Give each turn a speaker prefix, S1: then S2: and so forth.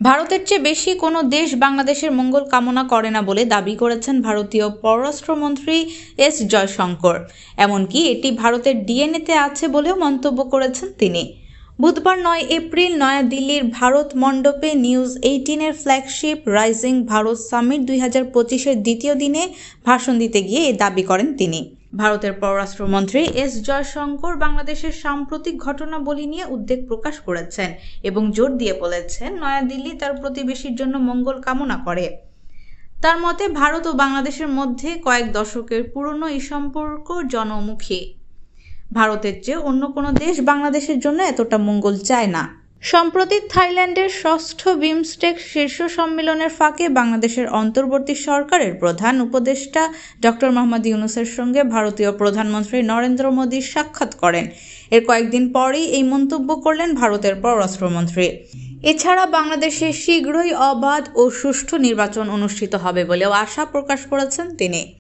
S1: ভারতের চেয়ে বেশি কোনো দেশ বাংলাদেশের মঙ্গল কামনা করে না বলে দাবি করেছেন ভারতীয় পররাষ্ট্রমন্ত্রী এস জয়শঙ্কর। এমনকি এটি ভারতের ডিএনএতে আছে বলেও মন্তব্য করেছেন তিনি। বুধবার 9 এপ্রিল নয়াদিল্লির ভারত মণ্ডপে নিউজ 18-এর ফ্ল্যাগশিপ রাইজিং ভারত সামিট 2025-এর দ্বিতীয় দিনে ভাষণ দিতে গিয়ে এ দাবি করেন তিনি। ভারতের পররাষ্ট্রমন্ত্রী এস জয়শঙ্কর বাংলাদেশের সাম্প্রতিক ঘটনাবলী নিয়ে উদ্বেগ প্রকাশ করেছেন এবং জোর দিয়ে বলেছেন, নয়াদিল্লি তার প্রতিবেশীর জন্য মঙ্গল কামনা করে। তার মতে, ভারত ও বাংলাদেশের মধ্যে কয়েক দশকের পুরনো এই সম্পর্ক জনমুখী। ভারতের চেয়ে অন্য কোনো দেশ বাংলাদেশের জন্য এতটা মঙ্গল চায় না। সম্প্রতি থাইল্যান্ডের ষষ্ঠ বিমস্টেক শীর্ষ সম্মেলনের ফাঁকে বাংলাদেশের অন্তর্বর্তী সরকারের প্রধান উপদেষ্টা ডক্টর মোহাম্মদ ইউনূসের সঙ্গে ভারতীয় প্রধানমন্ত্রী নরেন্দ্র মোদী সাক্ষাৎ করেন। এর কয়েকদিন পরেই এই মন্তব্য করলেন ভারতের পররাষ্ট্রমন্ত্রী। এছাড়া বাংলাদেশে শীঘ্রই অবাধ ও সুষ্ঠু নির্বাচন অনুষ্ঠিত হবে বলেও আশা প্রকাশ করেছেন তিনি।